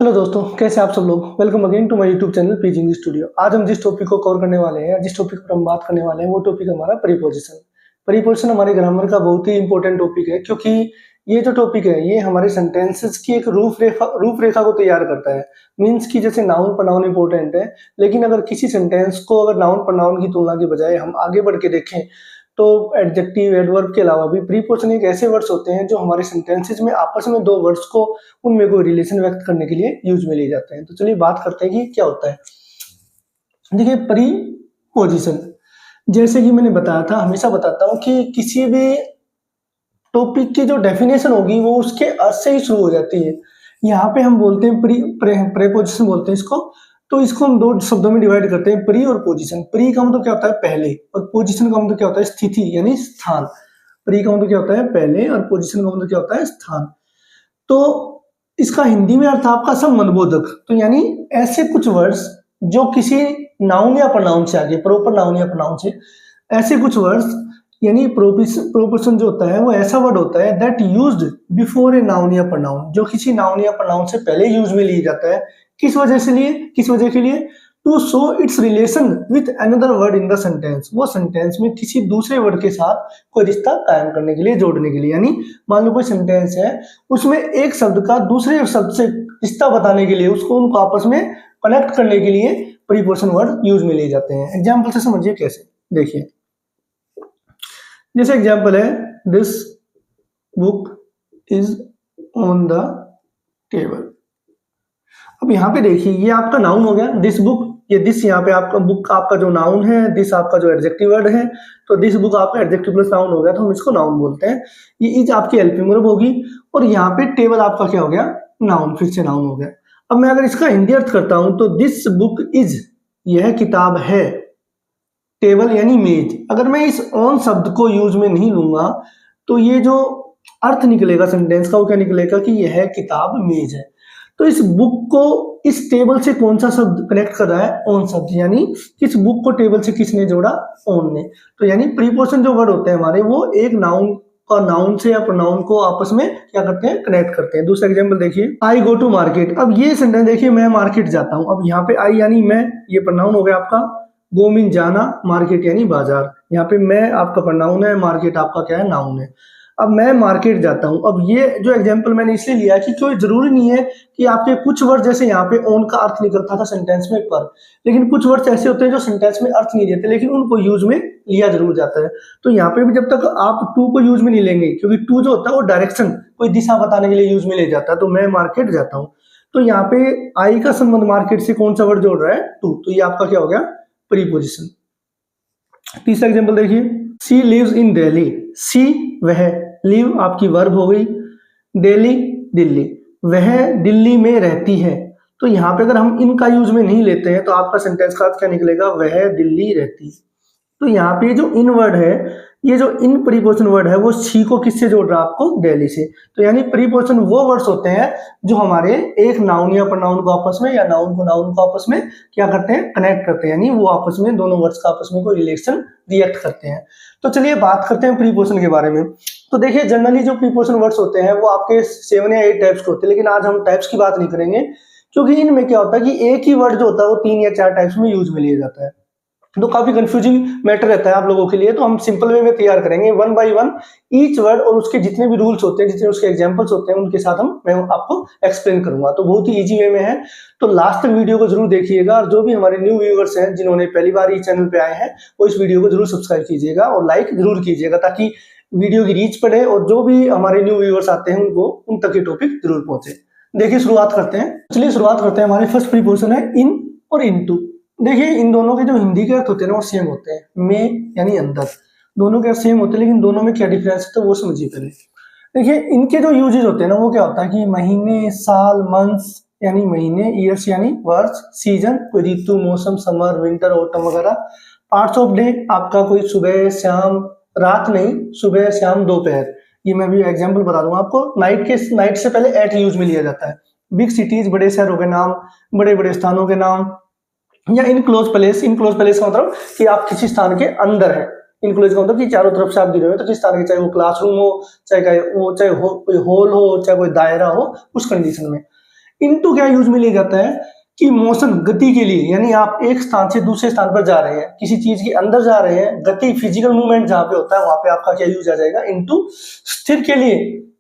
Hello दोस्तों, कैसे आप सब लोग। Welcome again to my YouTube channel PG English studio. आज हम जिस टॉपिक को कवर करने वाले हैं, जिस टॉपिक पर हम बात करने वाले हैं, वो टॉपिक हमारा प्रीपोजिशन। प्रीपोजिशन हमारे ग्रामर का बहुत ही इंपॉर्टेंट टॉपिक है, क्योंकि ये जो टॉपिक है ये हमारे सेंटेंसेस की एक रूपरेखा को तैयार करता है। मीन्स कि जैसे नाउन प्रोनाउन इंपॉर्टेंट है, लेकिन अगर किसी सेंटेंस को अगर नाउन प्रोनाउन की तुलना के बजाय हम आगे बढ़ के देखें तो एडजेक्टिव एडवर्ब के अलावा भी प्रीपोजिशन एक ऐसे वर्ड्स होते हैं जो हमारे सेंटेंसेस में आपस में दो वर्ड्स को उनमें कोई रिलेशन व्यक्त करने के लिए यूज में लिए जाते हैं। तो चलिए बात करते हैं कि क्या होता है। देखिए, प्रीपोजिशन जैसे कि मैंने बताया था, हमेशा बताता हूँ कि किसी भी टॉपिक की जो डेफिनेशन होगी वो उसके अर्थ से ही शुरू हो जाती है। यहाँ पे हम बोलते हैं प्रेपोजिशन बोलते हैं इसको। तो इसको हम दो शब्दों में डिवाइड करते हैं, प्री और पोजीशन। प्री का मतलब क्या होता है पहले, और पोजीशन का मतलब क्या होता है स्थिति यानी स्थान। प्री का मतलब क्या होता है पहले, और पोजीशन का मतलब क्या होता है स्थान। तो इसका हिंदी में अर्थ आपका संबंधबोधक। तो यानी ऐसे कुछ वर्ड्स जो किसी नाउन या प्रोनाउन से आगे, प्रॉपर नाउन या प्रोनाउन से, ऐसे कुछ वर्ड्स यानी प्रोपोजिशन जो होता है वो ऐसा वर्ड होता है that used before a noun या प्रोनाउन, जो किसी नाउन या प्रोनाउन से पहले यूज में लिया जाता है। किस वजह के लिए to show its relation with another word in the sentence. वो सेंटेंस में किसी दूसरे वर्ड के साथ कोई रिश्ता कायम करने के लिए, जोड़ने के लिए। यानी मान लो कोई सेंटेंस है, उसमें एक शब्द का दूसरे शब्द से रिश्ता बताने के लिए, उसको उनको आपस में कनेक्ट करने के लिए प्रीपोजिशन वर्ड यूज में लिए जाते हैं। एग्जाम्पल से समझिए कैसे। देखिए, जैसे एग्जाम्पल है, this book is on the table. अब यहाँ पे देखिए, ये आपका नाउन हो गया दिस बुक। ये दिस यहाँ पे आपका बुक आपका जो नाउन है, दिस आपका जो एडजेक्टिव वर्ड है। तो दिस बुक आपका एडजेक्टिव प्लस नाउन हो गया, तो हम इसको नाउन बोलते हैं। ये इज आपकी एलपी वर्ब होगी, और यहाँ पे टेबल आपका क्या हो गया, नाउन, फिर से नाउन हो गया। अब मैं अगर इसका हिंदी अर्थ करता हूं तो दिस बुक इज, यह किताब है, टेबल यानी मेज। अगर मैं इस ऑन शब्द को यूज में नहीं लूंगा तो ये जो अर्थ निकलेगा सेंटेंस का वो क्या निकलेगा कि यह किताब मेज है। तो इस बुक को इस टेबल से कौन सा शब्द कनेक्ट कर रहा है, ऑन शब्द। यानी किस बुक को टेबल से किसने जोड़ा, ऑन ने। तो यानी प्रीपोजिशन जो वर्ड होते हैं हमारे, वो एक नाउन और नाउन से या प्रोनाउन को आपस में क्या करते हैं, कनेक्ट करते हैं। दूसरा एग्जांपल देखिए, आई गो टू मार्केट। अब ये सेंटेंस देखिए, मैं मार्केट जाता हूं। अब यहाँ पे आई यानी मैं, ये प्रोनाउन हो गया आपका। गो मीन जाना, मार्केट यानी बाजार। यहाँ पे मैं आपका प्रोनाउन है, मार्केट आपका क्या है, नाउन है। अब मैं मार्केट जाता हूं। अब ये जो एग्जांपल मैंने इसलिए लिया कि कोई जरूरी नहीं है कि आपके कुछ वर्ड, जैसे यहाँ पे ऑन का अर्थ निकलता था सेंटेंस में पर, लेकिन कुछ वर्ड्स ऐसे होते हैं जो सेंटेंस में अर्थ नहीं देते, लेकिन उनको यूज में लिया जरूर जाता है। तो यहाँ पे भी जब तक आप टू को यूज में नहीं लेंगे, क्योंकि टू जो होता है वो डायरेक्शन, कोई दिशा बताने के लिए यूज में ले जाता है। तो मैं मार्केट जाता हूँ, तो यहाँ पे आई का संबंध मार्केट से कौन सा वर्ड जोड़ रहा है, टू। तो ये आपका क्या हो गया, प्रीपोजिशन। तीसरा एग्जांपल देखिए, सी लिव्स इन दिल्ली। सी वह, लिव आपकी वर्ब हो गई, दिल्ली दिल्ली, वह दिल्ली में रहती है। तो यहाँ पे अगर हम इनका यूज में नहीं लेते हैं तो आपका सेंटेंस का अर्थ क्या निकलेगा, वह दिल्ली रहती। तो यहाँ पे जो इन वर्ड है, ये जो इन प्रीपोजिशन वर्ड है, वो सी को किससे जोड़ रहा है आपको, दिल्ली से। तो यानी प्रीपोजिशन वो वर्ड्स होते हैं जो हमारे एक नाउन या प्रोनाउन को आपस में, या नाउन को आपस में क्या करते हैं, कनेक्ट करते हैं। यानी वो आपस में, दोनों वर्ड्स का आपस में कोई रिलेशन रिएक्ट करते हैं। तो चलिए बात करते हैं प्रीपोजिशन के बारे में। तो देखिए, जनरली जो प्रीपोजिशन वर्ड्स होते हैं वो आपके 7 या 8 टाइप्स के होते हैं, लेकिन आज हम टाइप्स की बात नहीं करेंगे, क्योंकि इनमें क्या होता है कि एक ही वर्ड जो होता है वो 3 या 4 टाइप्स में यूज में लिया जाता है। तो काफी कंफ्यूजिंग मैटर रहता है आप लोगों के लिए। तो हम सिंपल वे में तैयार करेंगे, one by one each word और उसके जितने भी रूल्स होते हैं, जितने उसके एग्जांपल्स होते हैं, उनके साथ मैं आपको एक्सप्लेन करूंगा। तो बहुत ही इजी वे में है, तो लास्ट तक वीडियो को जरूर देखिएगा। और जो भी हमारे न्यू व्यूअर्स हैं, जिन्होंने पहली बार इस चैनल पे आए हैं, वो इस वीडियो को जरूर सब्सक्राइब कीजिएगा और लाइक जरूर कीजिएगा, ताकि वीडियो की रीच बढ़े और जो भी हमारे न्यू व्यूअर्स आते हैं उनको उन तक ये टॉपिक जरूर पहुंचे। देखिए, शुरुआत करते हैं। चलिए शुरुआत करते हैं। हमारी फर्स्ट प्रीपोजिशन है इन और इनटू। देखिए, इन दोनों के जो हिंदी के अर्थ होते हैं ना वो सेम होते हैं। में यानी अंदर, दोनों के अर्थ सेम होते हैं, लेकिन दोनों में क्या डिफरेंस है तो वो समझिए पहले। देखिए, इनके जो यूजेज होते हैं ना, वो क्या होता है कि महीने, साल, मंथ्स यानी महीने, ईयर्स यानी वर्ष, सीजन कोई ऋतु, मौसम, समर, विंटर, ऑटम वगैरह। पार्ट्स ऑफ डे आपका कोई सुबह, शाम, रात नहीं, सुबह, शाम, दोपहर। ये मैं भी एग्जाम्पल बता दूंगा आपको। नाइट से पहले एट यूज में लिया जाता है। बिग सिटीज, बड़े शहरों के नाम, बड़े बड़े स्थानों के नाम, या इनक्लोज प्लेस। इनक्लोज प्लेस का मतलब कि आप किसी स्थान के अंदर है। इनक्लोज का मतलब कि चारों तरफ से आप गिरे हुए, तो किस स्थान के, चाहे वो क्लासरूम हो, चाहे कोई हॉल हो, चाहे कोई दायरा हो, उस कंडीशन में। इनटू क्या यूज में लिया जाता है कि मोशन गति के लिए, यानी आप एक स्थान से दूसरे स्थान पर जा रहे हैं, किसी चीज के अंदर जा रहे हैं, गति फिजिकल मूवमेंट जहां पे होता है वहां पे आपका क्या यूज आ जाएगा इनटू। स्थिर के लिए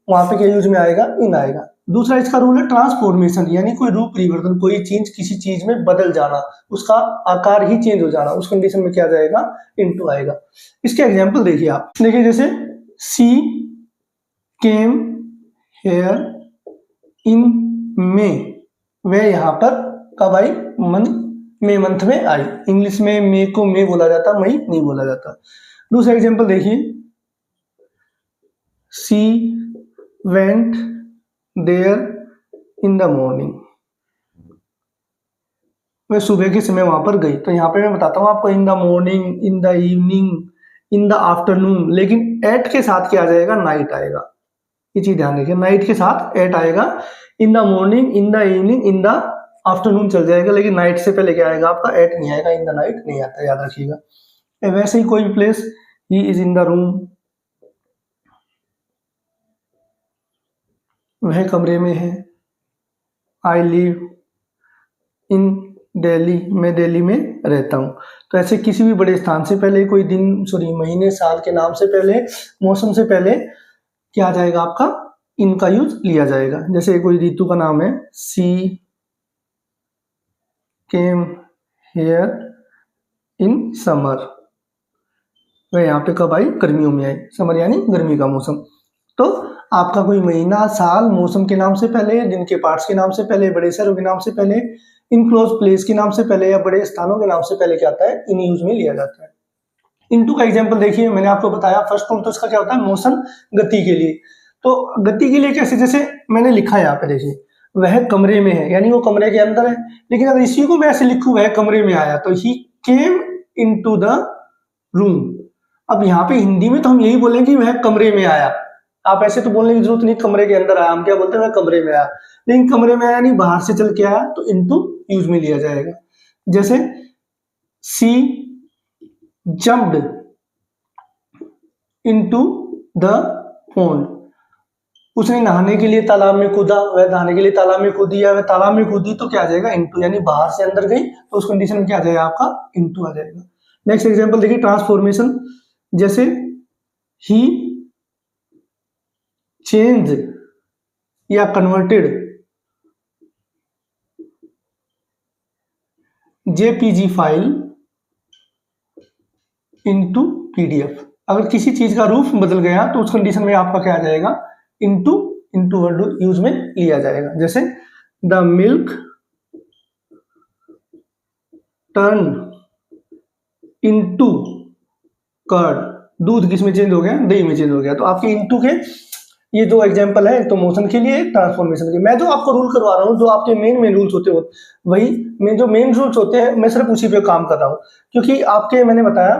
वहां पे क्या यूज में आएगा इन आएगा। दूसरा इसका रूल है ट्रांसफॉर्मेशन, यानी कोई रूप परिवर्तन, कोई चीज किसी चीज में बदल जाना, उसका आकार ही चेंज हो जाना, उस कंडीशन में क्या जाएगा इनटू आएगा। इसके एग्जांपल देखिए आप, देखिए जैसे सी केम हेयर इन मे, वह यहाँ पर कब आई मे मंथ में आई। इंग्लिश में मे को मे बोला जाता, मई नहीं बोला जाता। दूसरा एग्जांपल देखिए, she went there in the morning, वह सुबह के समय वहां पर गई। तो यहाँ पे मैं बताता हूँ आपको इन the morning, in the evening, in the afternoon, लेकिन एट के साथ क्या आ जाएगा नाइट आएगा। ये चीज ध्यान रखिए, नाइट के साथ एट आएगा। इन the morning, in the evening, in the afternoon चल जाएगा, लेकिन नाइट से पहले क्या आएगा आपका एट नहीं आएगा, इन द नाइट नहीं आता, याद रखिएगा। वैसे ही कोई भी place, he is in the room, वह कमरे में है। आई लिव इन दिल्ली, मैं दिल्ली में रहता हूँ। तो ऐसे किसी भी बड़े स्थान से पहले, कोई दिन सॉरी महीने साल के नाम से पहले, मौसम से पहले क्या आ जाएगा आपका इनका यूज लिया जाएगा। जैसे कोई ऋतु का नाम है, सी केम हेयर इन समर, वह यहाँ पे कब आई गर्मियों में आई। समर यानी गर्मी का मौसम। तो आपका कोई महीना, साल, मौसम के नाम से पहले, दिन के पार्ट्स के नाम से पहले, बड़े शहरों के नाम से पहले, इनक्लोज प्लेस के नाम से पहले या बड़े स्थानों के नाम से पहले क्या आता है इन यूज में लिया जाता है। इनटू का एग्जांपल देखिए, मैंने आपको बताया फर्स्ट रूल तो इसका क्या होता है मोशन गति के लिए। तो गति के लिए कैसे, जैसे मैंने लिखा है यहाँ पे देखिए, वह कमरे में है, यानी वो कमरे के अंदर है। लेकिन अगर इसी को मैं ऐसे लिखूं वह कमरे में आया, तो ही केम इनटू द रूम। अब यहाँ पे हिंदी में तो हम यही बोलेंगे वह कमरे में आया, आप ऐसे तो बोलने की जरूरत नहीं कमरे के अंदर आया, हम क्या बोलते हैं वह कमरे में आया। लेकिन कमरे में आया नहीं, बाहर से चल के आया, तो इनटू यूज में लिया जाएगा। जैसे सी जम्प्ड इनटू द पॉन्ड, उसने नहाने के लिए तालाब में कूदा, वह नहाने के लिए तालाब में कूदी या वह तालाब में कूदी, तो क्या आ जाएगा इनटू, यानी बाहर से अंदर गई तो उस कंडीशन में क्या आ जाएगा आपका इनटू आ जाएगा। नेक्स्ट एग्जांपल देखिए ट्रांसफॉर्मेशन, जैसे ही चेंज या converted JPG file into PDF. अगर किसी चीज का रूप बदल गया तो उस कंडीशन में आपका क्या आ जाएगा इनटू वर्ड यूज में लिया जाएगा। जैसे the milk turn into curd, दूध किस में चेंज हो गया दही में चेंज हो गया। तो आपके इनटू के ये दो एग्जांपल है, तो मोशन के लिए ट्रांसफॉर्मेशन के। मैं जो आपको रूल करवा रहा हूँ, जो आपके मेन रूल्स होते हो वही जो मेन रूल्स होते हैं मैं सिर्फ उसी पे काम कर रहा हूँ। क्योंकि आपके मैंने बताया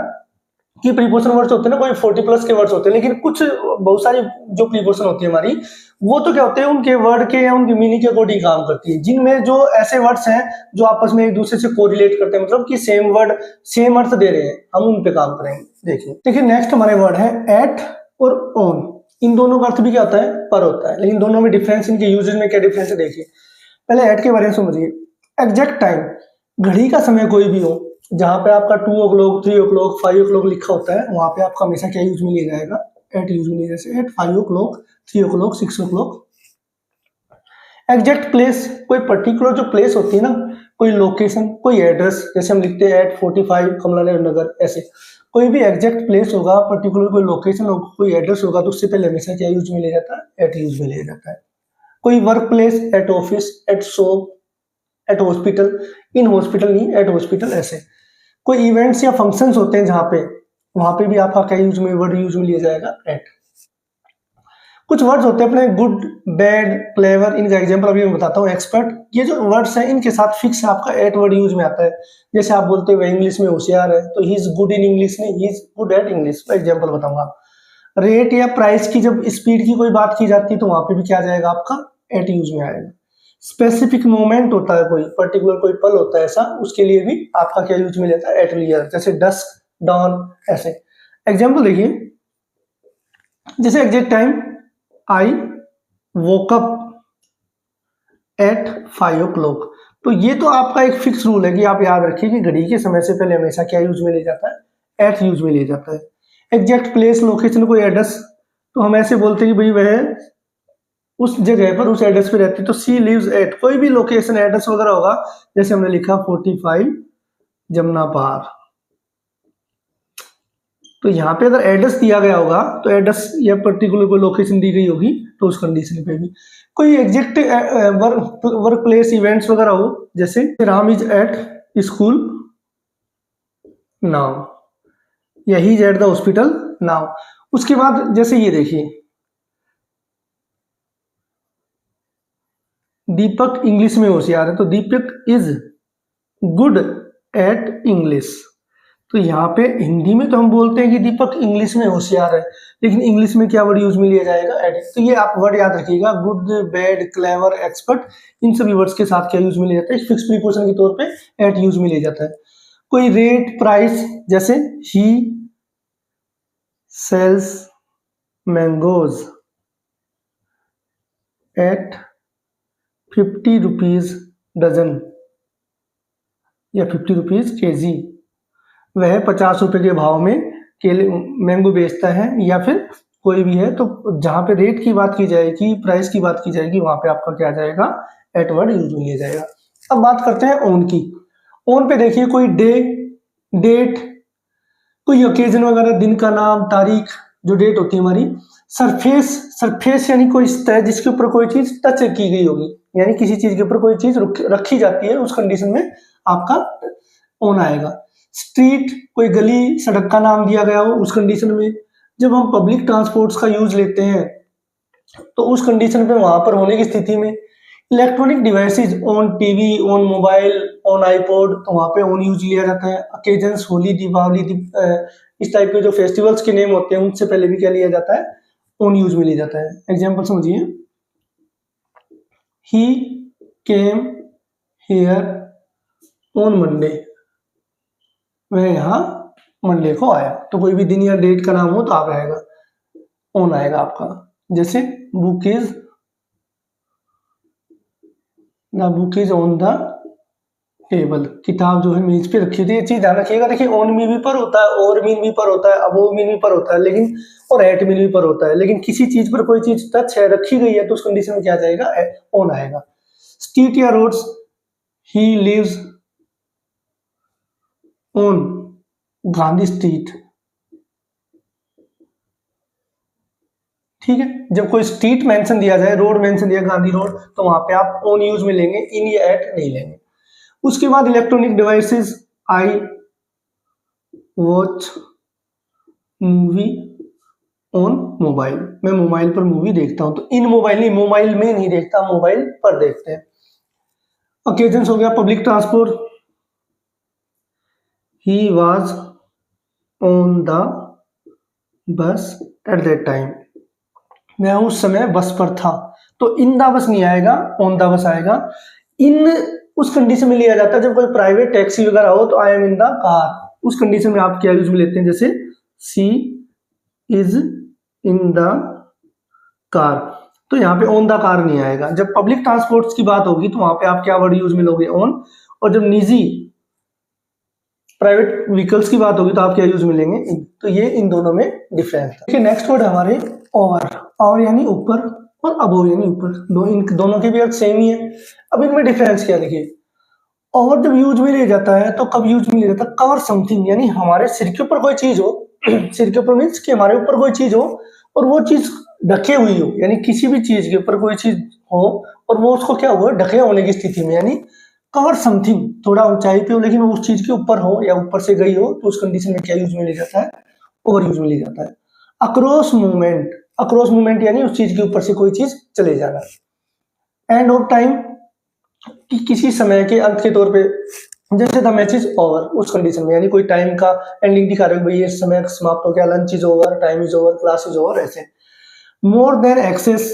कि प्रीपोजिशन वर्ड्स होते हैं ना, कोई 40+ के वर्ड्स होते हैं, लेकिन कुछ बहुत सारी जो प्रीपोजिशन होती है हमारी, वो तो क्या होते हैं उनके वर्ड के या उनकी मीनिंग के अकॉर्डिंग काम करती है। जिनमें जो ऐसे वर्ड्स हैं जो आपस में एक दूसरे से कोरिलेट करते हैं, मतलब कि सेम वर्ड सेम अर्थ दे रहे हैं, हम उन पे काम करेंगे। देखिए नेक्स्ट हमारे वर्ड है एट और ऑन। इन दोनों का अर्थ भी क्या होता है पर होता है, लेकिन दोनों में डिफरेंस, इनके यूजेज में क्या डिफरेंस है देखिए। पहले एट के बारे में समझिए। एग्जैक्ट टाइम, घड़ी का समय कोई भी हो, जहां पे आपका 2 o'clock 3 o'clock 5 o'clock लिखा होता है, वहां पे आपका हमेशा क्या यूज में लिया जाएगा एट यूज में लिया, जैसे at 5 o'clock 3 o'clock 6 o'clock। Exact place, कोई पर्टिकुलर जो प्लेस होती है ना, कोई लोकेशन, कोई एड्रेस, जैसे हम लिखते हैं एट 45 कमला नगर, ऐसे कोई भी एग्जैक्ट प्लेस होगा, पर्टिकुलर कोई लोकेशन होगा, कोई एड्रेस होगा, तो उससे पहले हमेशा क्या यूज में लिया जाता है एट यूज में लिया जाता है। कोई work place, at office, at shop, at hospital, in hospital नहीं एट हॉस्पिटल, ऐसे कोई इवेंट्स या फंक्शंस होते हैं जहां पे, वहां पे भी आपका क्या यूज में वर्ड यूज में लिया जाएगा एट। कुछ वर्ड्स होते हैं अपने गुड, बैड, क्लेवर, इनका एग्जांपल अभी मैं बताता हूँ। एक्सपर्ट, ये जो वर्ड्स हैं इनके साथ फिक्स आपका एट वर्ड यूज में आता है। जैसे आप बोलते हुए इंग्लिश में होशियार है, तो he is good in English, नहीं he is good at English. Example बताऊंगा। रेट या प्राइस की जब स्पीड की कोई बात की जाती है तो वहां पे भी क्या जाएगा आपका एट यूज में आएगा। स्पेसिफिक मोमेंट होता है, कोई पर्टिकुलर कोई पल होता है ऐसा, उसके लिए भी आपका क्या यूज में लेता है एट लिया, जैसे डस्क, डॉन, ऐसे। एग्जाम्पल देखिए, जैसे exact time, I woke up at 5 o'clock। तो ये तो आपका एक फिक्स रूल है कि आप याद रखिए कि घड़ी के समय से पहले हमेशा क्या यूज में लिया जाता है, एट यूज में लिया जाता है। एग्जैक्ट प्लेस लोकेशन कोई एड्रेस, तो हम ऐसे बोलते हैं कि भाई वह उस जगह पर उस एड्रेस पे रहती है, तो सी लिव्स एट, कोई भी लोकेशन एड्रेस वगैरह होगा, जैसे हमने लिखा 45 जमुना पार, तो यहाँ पे अगर एड्रेस दिया गया होगा तो एड्रेस या पर्टिकुलर कोई लोकेशन दी गई होगी तो उस कंडीशन पे भी। कोई एग्जैक्ट वर्क प्लेस इवेंट्स वगैरह हो, जैसे Ram is at school now या he is at the hospital now. उसके बाद जैसे ये देखिए, दीपक इंग्लिश में होशियार है, तो दीपक इज गुड एट इंग्लिश। तो यहाँ पे हिंदी में तो हम बोलते हैं कि दीपक इंग्लिश में होशियार है, लेकिन इंग्लिश में क्या वर्ड यूज में लिया जाएगा, एट। तो ये आप वर्ड याद रखिएगा, गुड, बैड, क्लेवर, एक्सपर्ट, इन सभी वर्ड्स के साथ क्या यूज में लिया जाता है, फिक्स प्रीपोजिशन के तौर पे एट यूज में लिया जाता है। कोई रेट, प्राइस, जैसे he sells mangoes at 50 rupees dozen या 50 रुपीज केजी, वह 50 रुपए के भाव में केले मैंगो बेचता है, या फिर कोई भी है, तो जहां पे रेट की बात की जाएगी, प्राइस की बात की जाएगी, वहां पे आपका क्या जाएगा, एट वर्ड यूज में लिया जाएगा। अब बात करते हैं ऑन की। ऑन पे देखिए, कोई डे, डेट, कोई ओकेजन वगैरह, दिन का नाम, तारीख, जो डेट होती है हमारी। सरफेस, सरफेस यानी कोई सतह जिसके ऊपर कोई चीज टच की गई होगी, यानी किसी चीज के ऊपर कोई चीज रखी जाती है, उस कंडीशन में आपका ऑन आएगा। स्ट्रीट, कोई गली, सड़क का नाम दिया गया हो, उस कंडीशन में। जब हम पब्लिक ट्रांसपोर्ट्स का यूज लेते हैं तो उस कंडीशन पे वहां पर होने की स्थिति में। Electronic devices, on TV, on mobile, on iPod, तो वहां पे ऑन यूज लिया जाता है। ओकेजन्स, होली, दीपावली, इस टाइप के जो फेस्टिवल्स के नेम होते हैं उनसे पहले भी क्या लिया जाता है, ऑन यूज में लिया जाता है। एग्जाम्पल समझिए, ही केम हियर ऑन मंडे, वह यहाँ मंडे को आया। तो कोई भी दिन या डेट का नाम हो तो आप आएगा, ऑन आएगा आपका। जैसे book is, the book is on the table, किताब जो है मेज पे रखी होती है। ये चीज ध्यान रखिएगा। देखिए, ऑन में भी पर होता है, और मीन भी पर होता है, अबोव मीन भी पर होता है, लेकिन और एट मीन भी पर होता है, लेकिन किसी चीज पर कोई चीज टच है, रखी गई है, तो उस कंडीशन में क्या जाएगा, ऑन आएगा। स्ट्रीट या roads, he lives on Gandhi street, ठीक है। जब कोई स्ट्रीट मेंशन दिया जाए, रोड मेंशन दिया गांधी रोड, तो वहां पे आप ऑन यूज में लेंगे, इन या एट नहीं लेंगे। उसके बाद electronic devices, I watch movie on mobile, मैं मोबाइल पर मूवी देखता हूं, तो इन मोबाइल नहीं, मोबाइल में नहीं देखता, मोबाइल पर देखते हैं। ओकेजन्स हो गया, public transport, he was on the bus at that time, मैं उस समय बस पर था, तो इन द बस नहीं आएगा, ऑन द बस आएगा। इन उस कंडीशन में लिया जाता है जब कोई प्राइवेट टैक्सी वगैरह हो, तो I am in the car, उस कंडीशन में आप क्या यूज में लेते हैं, जैसे सी इज इन द कार, तो यहाँ पे ऑन द कार नहीं आएगा। जब पब्लिक ट्रांसपोर्ट की बात होगी तो वहां पे आप क्या वर्ड यूज में लोगे, ऑन, और जब निजी प्राइवेट व्हीकल्स की बात होगी तो आप क्या यूज में लेंगे, इन। तो ये इन दोनों में डिफरेंस है। देखिए, नेक्स्ट वर्ड हमारे ओवर, और यानी ऊपर, और अबोव यानी ऊपर, इन दोनों के भी अर्थ सेम ही है। अब इनमें डिफरेंस क्या, देखिए, ओवर जब यूज में लिया जाता है तो कब यूज में लिया जाता है, कवर समथिंग, यानी हमारे सिर के ऊपर कोई चीज हो, सिर के ऊपर मीन्स कि हमारे ऊपर कोई चीज हो और वो चीज ढके हुई हो, यानी किसी भी चीज के ऊपर कोई चीज हो और वो उसको क्या हुआ, ढके होने की स्थिति में, यानी कवर समथिंग, थोड़ा ऊंचाई पे हो लेकिन वो उस चीज के ऊपर हो या ऊपर से गई हो, तो उस कंडीशन में क्या यूज में लिया जाता है, ओवर यूज में लिया जाता है। अक्रॉस मूवमेंट, अक्रॉस मूवमेंट यानी उस चीज के ऊपर से कोई चीज चले जाना। एंड ऑफ टाइम, कि किसी समय के अंत के तौर पे, जैसे द मैच इज ओवर, उस कंडीशन में, यानी कोई टाइम का एंडिंग दिखा रहे हो, भाई ये समय समाप्त हो गया, lunch is over, time is over, class is over, ऐसे। मोर देन एक्सेस,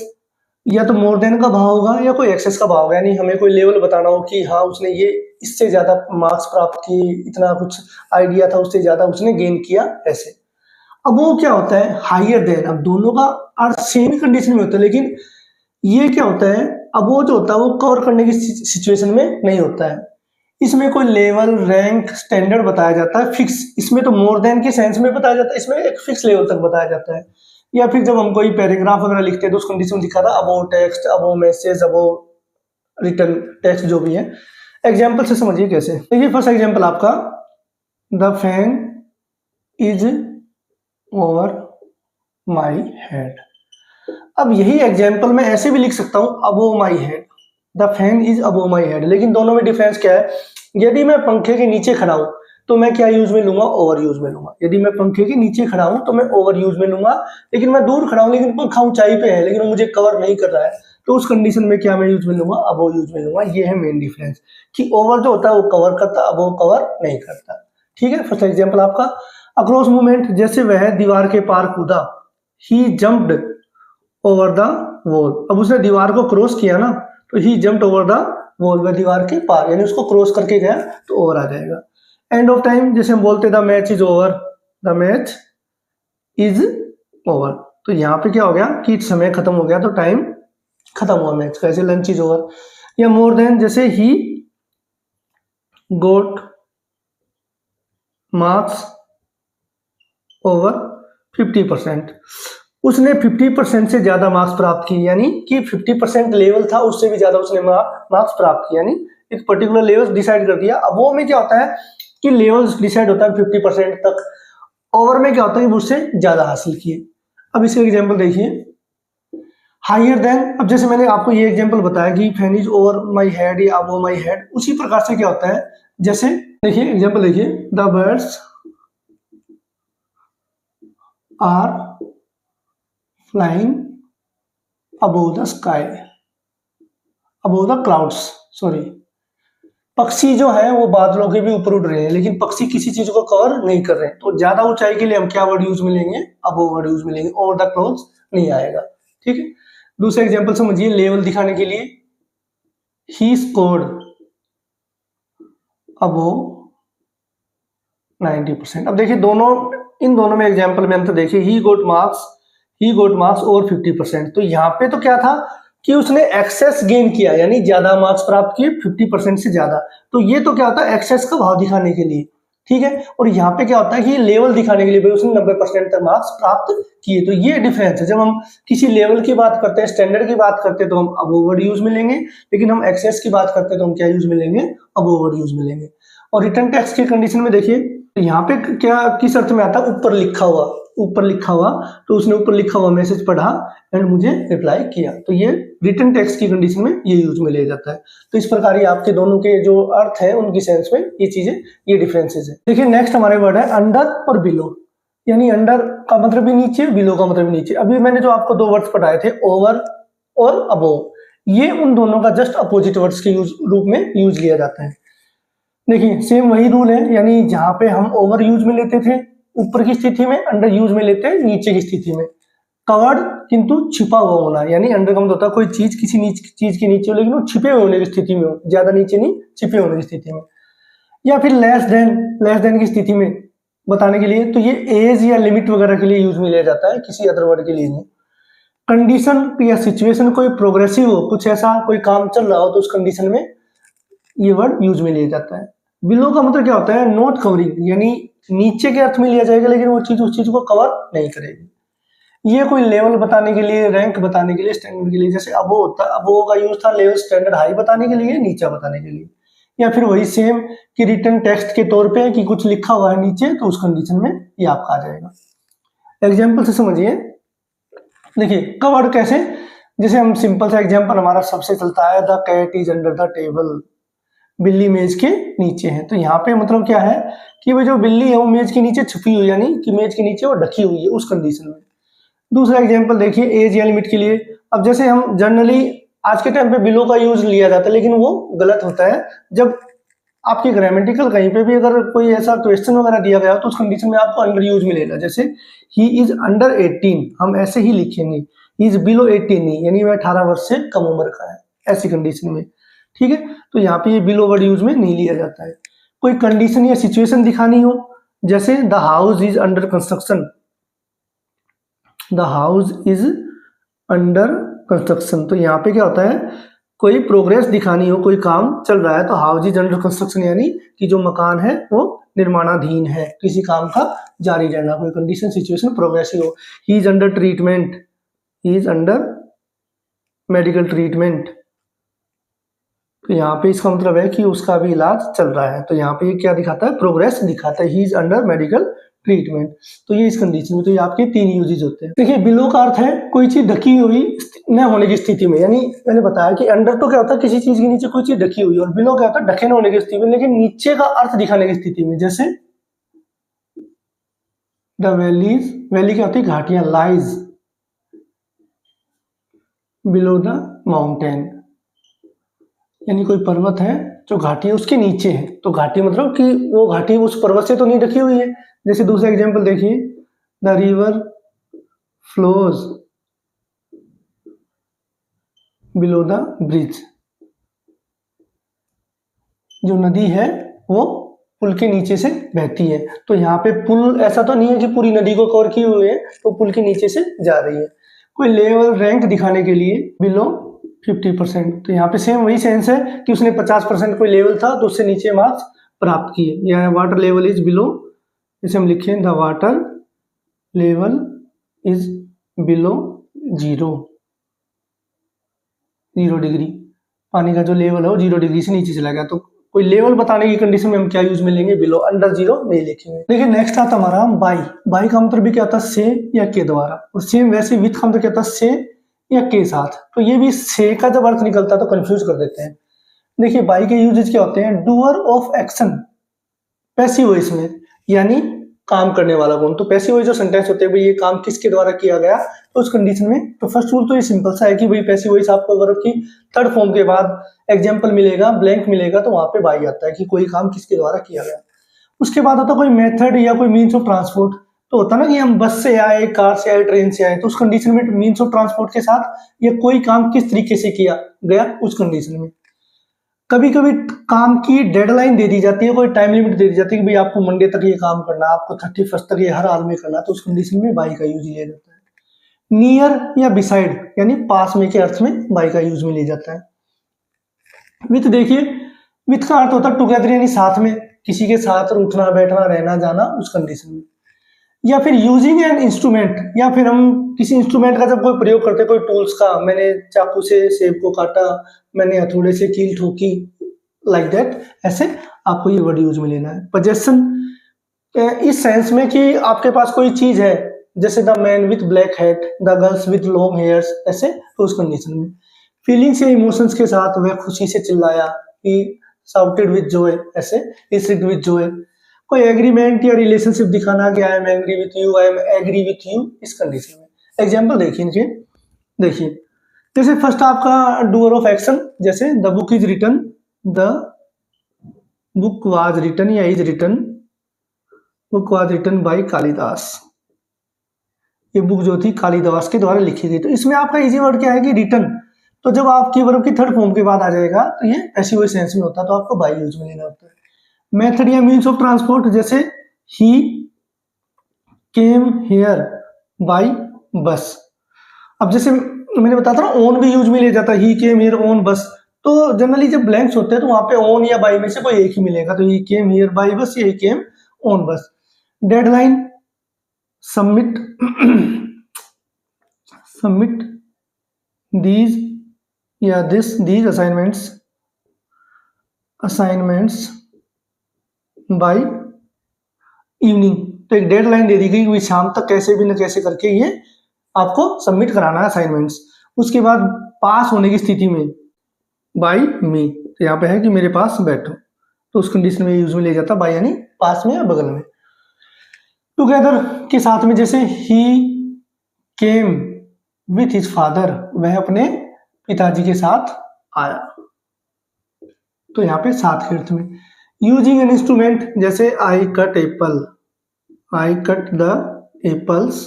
या तो मोर देन का भाव होगा या कोई एक्सेस का भाव होगा, यानी हमें कोई लेवल बताना हो कि हाँ उसने ये इससे ज्यादा मार्क्स प्राप्त किए, इतना कुछ आइडिया था, उससे ज्यादा उसने गेन किया, ऐसे। अब वो क्या होता है, हायर देन। अब दोनों का अर्थ सेम ही कंडीशन में होता है, लेकिन ये क्या होता है, अब वो जो होता है वो कवर करने की सिचुएशन में नहीं होता है। इसमें कोई लेवल, रैंक, स्टैंडर्ड बताया जाता है फिक्स। इसमें तो मोर देन के सेंस में बताया जाता है, इसमें एक फिक्स लेवल तक बताया जाता है। या फिर जब हम कोई पैराग्राफ वगैरह लिखते हैं तो उस कंडीशन में लिखा था about text, about message, about return text जो भी है। एग्जाम्पल से समझिए कैसे। देखिए फर्स्ट एग्जाम्पल आपका, the fan is over my head. अब यही एग्जाम्पल मैं ऐसे भी लिख सकता हूं, above my head, the fan is above my head. लेकिन दोनों में डिफरेंस क्या है? यदि मैं पंखे के नीचे खड़ा हूं तो मैं क्या यूज में लूंगा? ओवर यूज में लूंगा। यदि मैं पंखे के नीचे खड़ा हूं तो मैं ओवर यूज में लूंगा। लेकिन मैं दूर खड़ा हूं लेकिन पंखा ऊंचाई पे है लेकिन वो मुझे कवर नहीं कर रहा है, तो उस कंडीशन में क्या मैं यूज में लूंगा? अबोव यूज में लूंगा। ये है मेन डिफरेंस कि ओवर जो होता है वो कवर करता है, अबोव कवर नहीं करता। ठीक है, फर्स्ट एग्जाम्पल आपका अक्रॉस मूवमेंट, जैसे वह दीवार के पार कूदा, ही जंप्ड ओवर द वॉल। अब उसने दीवार को क्रॉस किया ना, तो ही जंप्ड ओवर द वॉल, वह दीवार के पार, यानी उसको क्रॉस करके गया तो ओवर आ जाएगा। एंड ऑफ टाइम, जैसे हम बोलते the match is over, the match is over, तो यहाँ पे क्या हो गया कि समय खत्म हो गया, तो टाइम खत्म हुआ मैच का, ऐसे लंच इज ओवर। या मोर देन, जैसे ही गोट मार्क्स ओवर 50%, उसने 50% से ज्यादा मार्क्स प्राप्त किए, यानी कि 50% लेवल था उससे भी ज्यादा उसने मार्क्स प्राप्त किए, यानी एक पर्टिकुलर लेवल डिसाइड कर दिया। अब वो में क्या होता है कि लेवल डिसाइड होता है 50% तक, ओवर में क्या होता है कि उससे ज्यादा हासिल किए। अब इसका एग्जांपल देखिए, हायर देन। अब जैसे मैंने आपको ये एग्जांपल बताया कि fan is over my head या अबव माय हेड, उसी प्रकार से क्या होता है, जैसे देखिए एग्जांपल देखिए, the birds are flying above the sky, above the clouds, sorry, पक्षी जो है वो बादलों के भी ऊपर उड़ रहे हैं लेकिन पक्षी किसी चीज को कवर नहीं कर रहे हैं, तो ज्यादा ऊंचाई के लिए हम क्या वर्ड यूज में लेंगे? अबोव वर्ड यूज में लेंगे, ओवर द क्लाउड्स नहीं आएगा। ठीक है, दूसरा एग्जांपल समझिए, लेवल दिखाने के लिए, ही स्कोर्ड अबोव 90%। अब देखिए इन दोनों में एग्जांपल में अंतर देखिए, ही गोट मार्क्स ओवर 50%। तो यहाँ पे तो क्या था कि उसने एक्सेस गेन किया, यानी ज्यादा मार्क्स प्राप्त किए 50% से ज्यादा। तो ये तो क्या होता है, एक्सेस का भाव दिखाने के लिए। ठीक है, और यहाँ पे क्या होता है कि लेवल दिखाने के लिए, भाई उसने 90% तक मार्क्स प्राप्त किए। तो ये डिफरेंस है। जब हम किसी लेवल की बात करते हैं, स्टैंडर्ड की बात करते हैं, तो हम अबोव वर्ड यूज में लेंगे, लेकिन हम एक्सेस की बात करते हैं तो हम क्या यूज में लेंगे? अबोव वर्ड यूज में लेंगे। और रिटर्न टेक्स्ट की कंडीशन में देखिए, यहाँ पे क्या किस अर्थ में आता है? ऊपर लिखा हुआ, तो उसने ऊपर लिखा हुआ मैसेज पढ़ा एंड मुझे रिप्लाई किया, तो ये रिटर्न टेक्स्ट की कंडीशन में ये यूज में लिया जाता है। तो इस प्रकार ये आपके दोनों के जो अर्थ है उनकी सेंस में ये चीजें, ये डिफरेंसेस है। देखिए नेक्स्ट हमारे वर्ड है अंडर और बिलो, यानी अंडर का मतलब भी नीचे, बिलो का मतलब भी नीचे। अभी मैंने जो आपको दो वर्ड्स पढ़ाए थे, ओवर और अबोव, ये उन दोनों का जस्ट अपोजिट वर्ड्स के रूप में यूज लिया जाता है। देखिए सेम वही रूल है, यानी जहां पे हम ओवर यूज में लेते थे ऊपर की स्थिति में, अंडर यूज में लेते हैं नीचे की स्थिति में। कवर्ड किंतु छिपा हुआ होना, यानी अंडर का मतलब होता है कोई चीज किसी चीज के नीचे हो लेकिन वो छिपे होने की स्थिति में हो, ज्यादा नीचे नहीं, छिपे होने की स्थिति में। या फिर लेस देन की स्थिति में बताने के लिए, तो ये एज या लिमिट वगैरह के लिए यूज में लिया जाता है, किसी अदर वर्ड के लिए नहीं। कंडीशन या सिचुएशन कोई प्रोग्रेसिव हो, कुछ ऐसा कोई काम चल रहा हो, तो उस कंडीशन में ये वर्ड यूज में लिया जाता है। बिलो का मतलब क्या होता है? नॉट कवरिंग, यानी नीचे के अर्थ में लिया जाएगा लेकिन वो चीज उस चीज को कवर नहीं करेगी। ये कोई लेवल बताने के लिए, रैंक बताने के लिए, स्टैंडर्ड के लिए, जैसे अबो होता है, अबो का यूज था लेवल स्टैंडर्ड हाई बताने के लिए, नीचा बताने के लिए। या फिर वही सेम कि रिटर्न टेक्स्ट के तौर पे कि कुछ लिखा हुआ है नीचे, तो उस कंडीशन में ये आपका आ जाएगा। एग्जाम्पल से समझिए, देखिए कवर्ड कैसे, जैसे हम सिंपल सा एग्जाम्पल हमारा सबसे चलता है, the cat is under the table, बिल्ली मेज के नीचे है। तो यहाँ पे मतलब क्या है कि वो जो बिल्ली है वो मेज के नीचे छुपी हुई, यानी कि मेज के नीचे वो ढकी हुई है, उस कंडीशन में। दूसरा एग्जांपल देखिए, एज या लिमिट के लिए। अब जैसे हम जनरली आज के टाइम पे बिलो का यूज लिया जाता है, लेकिन वो गलत होता है। जब आपकी ग्रामेटिकल कहीं पे भी अगर कोई ऐसा क्वेश्चन वगैरह दिया गया हो, तो उस कंडीशन में आपको अंडर यूज में लेना। जैसे ही इज अंडर 18, हम ऐसे ही लिखेंगे, ही इज बिलो 18, यानी वह 18 वर्ष से कम उम्र का है, ऐसी कंडीशन में। ठीक है, तो यहाँ पे ये बिलो वर्ड यूज में नहीं लिया जाता है। कोई कंडीशन या सिचुएशन दिखानी हो, जैसे the house is under construction, the house is under construction, तो यहाँ पे क्या होता है कोई प्रोग्रेस दिखानी हो, कोई काम चल रहा है, तो हाउस इज अंडर कंस्ट्रक्शन यानी कि जो मकान है वो निर्माणाधीन है, किसी काम का जारी रहना, कोई कंडीशन सिचुएशन प्रोग्रेसिव हो। He is under treatment, he is under medical treatment, तो यहाँ पे इसका मतलब है कि उसका भी इलाज चल रहा है, तो यहाँ पे ये क्या दिखाता है, प्रोग्रेस दिखाता है, he is under medical treatment. तो ये इस कंडीशन में, तो ये आपके 3 यूजेज होते हैं। देखिए बिलो का अर्थ है कोई चीज ढकी हुई न होने की स्थिति में, यानी मैंने बताया कि अंडर तो क्या होता है किसी चीज के नीचे कोई चीज ढकी हुई, और बिलो क्या होता है ढके न होने की स्थिति में, लेकिन नीचे का अर्थ दिखाने की स्थिति में। जैसे द वैलीज, वैली क्या होती है घाटियां, लाइज बिलो द माउंटेन, यानी कोई पर्वत है जो घाटी है उसके नीचे है, तो घाटी मतलब कि वो घाटी उस पर्वत से तो नहीं ढकी हुई है। जैसे दूसरा एग्जांपल देखिए, the river flows below the bridge, जो नदी है वो पुल के नीचे से बहती है, तो यहाँ पे पुल ऐसा तो नहीं है कि पूरी नदी को कवर किए हुए है, तो पुल के नीचे से जा रही है। कोई लेवल रैंक दिखाने के लिए बिलो 50%, तो यहाँ पे सेम वही सेंस है कि उसने 50% कोई लेवल था तो उससे नीचे मार्क्स प्राप्त किए, या वाटर लेवल इज बिलो, जैसे हम लिखें the water level is below 0 degree, पानी का जो लेवल है वो 0 डिग्री से नीचे चला गया, तो कोई लेवल बताने की कंडीशन में हम क्या यूज में लेंगे, बिलो, अंडर 0 नहीं लिखेंगे। देखिए नेक्स्ट आता हमारा बाई, बाई का मतलब भी क्या होता है से या के द्वारा, और सेम वैसे विथ का मतलब क्या होता है से या के साथ, तो ये भी से का जब अर्थ निकलता है तो कंफ्यूज कर देते हैं। देखिए बाई के यूजेज क्या होते हैं, doer of action, passive voice में, यानी काम करने वाला कौन, तो पैसिव वॉइस जो सेंटेंस होते हैं भाई ये काम किसके द्वारा किया गया, तो उस कंडीशन में तो फर्स्ट रूल तो ये सिंपल सा है कि भाई पैसिव वॉइस आपको वर्ब की थर्ड फॉर्म के बाद एग्जांपल मिलेगा, ब्लैंक मिलेगा, तो वहां पे बाई आता है कि कोई काम किसके द्वारा किया गया। उसके बाद आता कोई मेथड या कोई मीन्स ऑफ ट्रांसपोर्ट, तो होता ना कि हम बस से आए, कार से आए, ट्रेन से आए, तो उस कंडीशन में मीन्स ऑफ ट्रांसपोर्ट के साथ ये कोई काम किस तरीके से किया गया उस कंडीशन में। कभी कभी काम की डेडलाइन दे दी जाती है, कोई टाइम लिमिट दे दी जाती है कि भाई आपको मंडे तक ये काम करना है, आपको 31st तक ये हर हाल में करना है, तो उस कंडीशन में बाई का यूज लिया जाता है। नियर या बिसाइड यानी पास में के अर्थ में बाई का यूज में लिया जाता है। विथ, देखिए विथ का अर्थ होता है टुगेदर यानी साथ में, किसी के साथ उठना बैठना रहना जाना उस कंडीशन में। या फिर यूजिंग एन इंस्ट्रूमेंट, या फिर हम किसी इंस्ट्रूमेंट का जब कोई प्रयोग करते हैं, कोई टूल्स का, मैंने चाकू से सेब को काटा, मैंने हथौड़े से कील ठोकी, लाइक दैट, ऐसे आपको ये वर्ड यूज में लेना है। पोजेशन इस सेंस में कि आपके पास कोई चीज है, जैसे the man with black hat, the girls with long hairs, ऐसे, तो उस कंडीशन में। फीलिंग्स या इमोशंस के साथ, वह खुशी से चिल्लाया, ही शाउटेड विथ जॉय, ऐसे, ही सिड विथ जॉय। कोई एग्रीमेंट या रिलेशनशिप दिखाना कि I am angry with you, I am agree with you, इस कंडीशन में। एग्जांपल देखिए इनके, देखिए जैसे फर्स्ट आपका डूअर ऑफ एक्शन, जैसे the book is written, the book was written या is written, book was written by Kalidas, ये बुक जो थी कालिदास के द्वारा लिखी गई। तो इसमें आपका इजी वर्ड क्या है कि रिटन, तो जब आपकी वर्ब की थर्ड फॉर्म के बाद आ जाएगा तो ये ऐसी वही सेंस में होता है, तो आपको बाई यूज में लेना होता है। मेथड या मीन्स ऑफ ट्रांसपोर्ट, जैसे ही केम हियर बाय बस, अब जैसे मैंने बताया था ना ओन भी यूज में ले जाता है, ही केम हियर ऑन बस, तो जनरली जब ब्लैंक्स होते हैं तो वहां पे ऑन या बाय में से कोई एक ही मिलेगा, तो ही केम हियर बाय बस या ही केम ऑन बस। डेडलाइन, सबमिट सबमिट दीज या this, these assignments by evening, तो एक डेडलाइन दे दी गई कि शाम तक कैसे भी न कैसे करके ये आपको सबमिट कराना है असाइनमेंट्स। उसके बाद पास होने की स्थिति में बाय मी, तो यहाँ पे है कि मेरे पास बैठो, तो उस कंडीशन में यूज में ले जाता बाय यानी पास में या बगल में। टुगेदर के साथ में, जैसे ही केम विथ हिज फादर, वह अपने पिताजी के साथ आया, तो यहाँ पे साथ के अर्थ में। यूजिंग एन इंस्ट्रूमेंट, जैसे I cut Apple, I cut the apples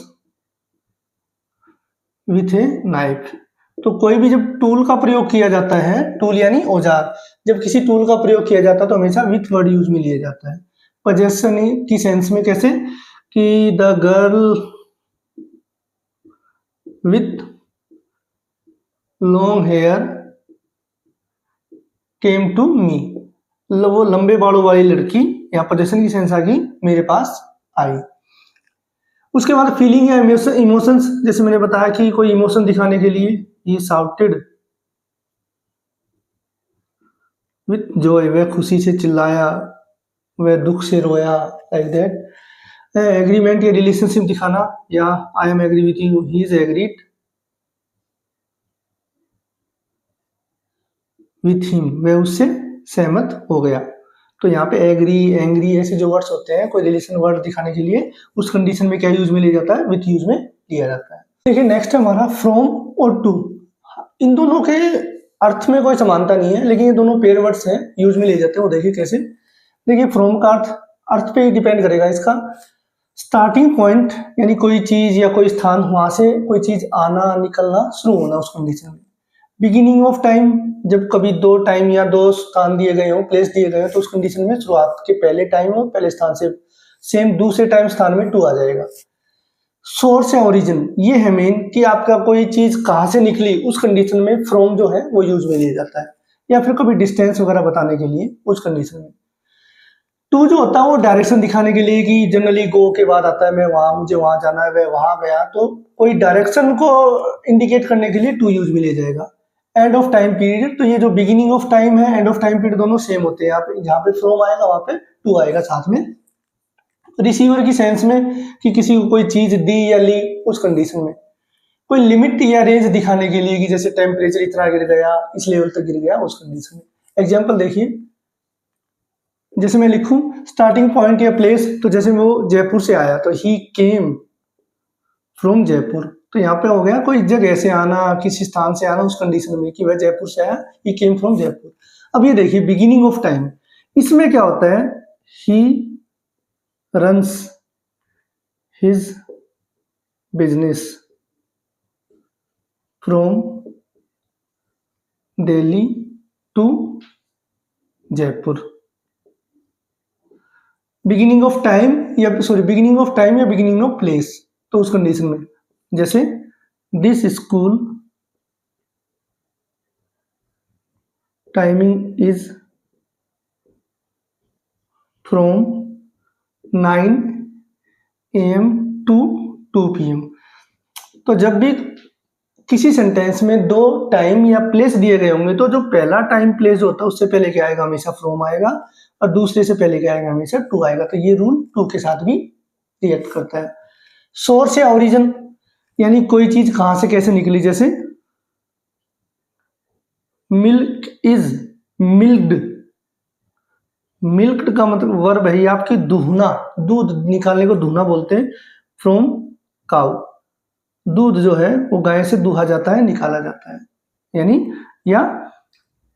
with a knife, तो कोई भी जब टूल का प्रयोग किया जाता है, टूल यानी औजार, जब किसी टूल का प्रयोग किया जाता है तो हमेशा विथ वर्ड यूज में लिया जाता है। पोजेशन की सेंस में कैसे कि the girl with long hair came to me, वो लंबे बालों वाली लड़की, यहाँ पोजेशन की सेंस आ गई, मेरे पास आई। उसके बाद फीलिंग या इमोशंस, जैसे मैंने बताया कि कोई इमोशन दिखाने के लिए ही शाउटेड विथ जॉय, वह खुशी से चिल्लाया, वह दुख से रोया, लाइक दैट। एग्रीमेंट या रिलेशनशिप दिखाना, या I am agree with you, he is agreed with him, वह उससे सहमत हो गया। तो यहाँ पे एग्री, एंग्री ऐसे जो वर्ड्स होते हैं कोई रिलेशन वर्ड दिखाने के लिए, उस कंडीशन में क्या यूज में लिया जाता है, विथ यूज में लिया जाता है। देखिए नेक्स्ट है हमारा फ्रॉम और टू। इन दोनों के अर्थ में कोई समानता नहीं है, लेकिन ये दोनों पेयर वर्ड्स हैं, यूज में लिए जाते हैं। वो देखिए कैसे। देखिए फ्रॉम का अर्थ पे डिपेंड करेगा इसका। स्टार्टिंग पॉइंट यानी कोई चीज या कोई स्थान, वहां से कोई चीज आना निकलना शुरू होना उस कंडीशन में। बिगिनिंग ऑफ टाइम, जब कभी दो टाइम या दो स्थान दिए गए हो, प्लेस दिए गए हो, तो उस कंडीशन में शुरुआत के पहले टाइम हो, पहले स्थान से सेम दूसरे टाइम स्थान में टू आ जाएगा। सोर्स या ओरिजिन, ये है मेन कि आपका कोई चीज कहाँ से निकली, उस कंडीशन में फ्रॉम जो है वो यूज में लिया जाता है, या फिर कभी डिस्टेंस वगैरह बताने के लिए उस कंडीशन में। टू जो होता है वो डायरेक्शन दिखाने के लिए, कि जनरली गो के बाद आता है मैं वहां, मुझे वहां जाना है, वह वहां गया, तो कोई डायरेक्शन को इंडिकेट करने के लिए टू यूज में लिया जाएगा। एंड ऑफ टाइम पीरियड, तो ये जो बिगिनिंग ऑफ टाइम है, एंड ऑफ टाइम पीरियड, दोनों सेम होते हैं। जहाँ पे फ्रॉम आएगा वहां पे टू आएगा साथ में। रिसीवर की सेंस में कि किसी को कोई चीज दी या ली, उस कंडीशन में। कोई लिमिट या रेंज दिखाने के लिए, कि जैसे टेम्परेचर इतना गिर गया, इस लेवल तक गिर गया, उस कंडीशन में। एग्जाम्पल देखिए, जैसे मैं लिखूं स्टार्टिंग पॉइंट या प्लेस, तो जैसे वो जयपुर से आया, तो ही केम फ्रॉम जयपुर, तो यहाँ पे हो गया कोई जगह से आना, किसी स्थान से आना, उस कंडीशन में कि वह जयपुर से आया, ही केम फ्रॉम जयपुर। अब ये देखिए बिगिनिंग ऑफ टाइम, इसमें क्या होता है, he runs his business from Delhi to Jaipur. Beginning of time या बिगिनिंग ऑफ टाइम या बिगिनिंग ऑफ प्लेस, तो उस कंडीशन में, जैसे this school timing is from 9 AM to 2 PM। तो जब भी किसी सेंटेंस में दो टाइम या प्लेस दिए गए होंगे, तो जो पहला टाइम प्लेस होता है उससे पहले क्या आएगा, हमेशा फ्रॉम आएगा, और दूसरे से पहले क्या आएगा, हमेशा टू आएगा। तो ये रूल टू के साथ भी रिएक्ट करता है। सोर्स या ओरिजिन, यानी कोई चीज कहां से कैसे निकली, जैसे मिल्क इज मिल्क्ड, मिल्क्ड का मतलब वर्ब है आपकी दूहना, दूध निकालने को दूहना बोलते हैं, फ्रॉम काउ, दूध जो है वो गाय से दूहा जाता है, निकाला जाता है, यानी या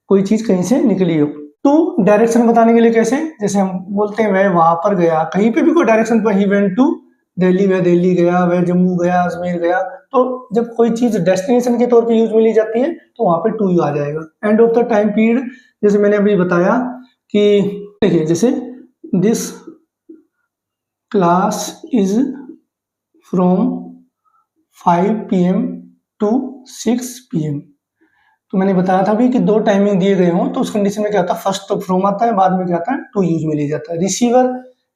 कोई चीज कहीं से निकली हो। टू डायरेक्शन बताने के लिए कैसे, जैसे हम बोलते हैं वह वहां पर गया, कहीं पे भी कोई डायरेक्शन पर, ही वेंट टू दिल्ली, वह दिल्ली गया, वह जम्मू गया, अजमेर गया। तो जब कोई चीज डेस्टिनेशन के तौर पे यूज में ली जाती है, तो वहां पे टू आ जाएगा। End of the time period, जैसे मैंने अभी बताया कि देखिए, जैसे this class is from 5 PM to 6 PM। तो मैंने बताया था भी कि दो टाइमिंग दिए गए हों, तो उस कंडीशन में क्या होता है, फर्स्ट तो फ्रॉम आता है, बाद में क्या आता है, टू यूज में लिया जाता है। रिसीवर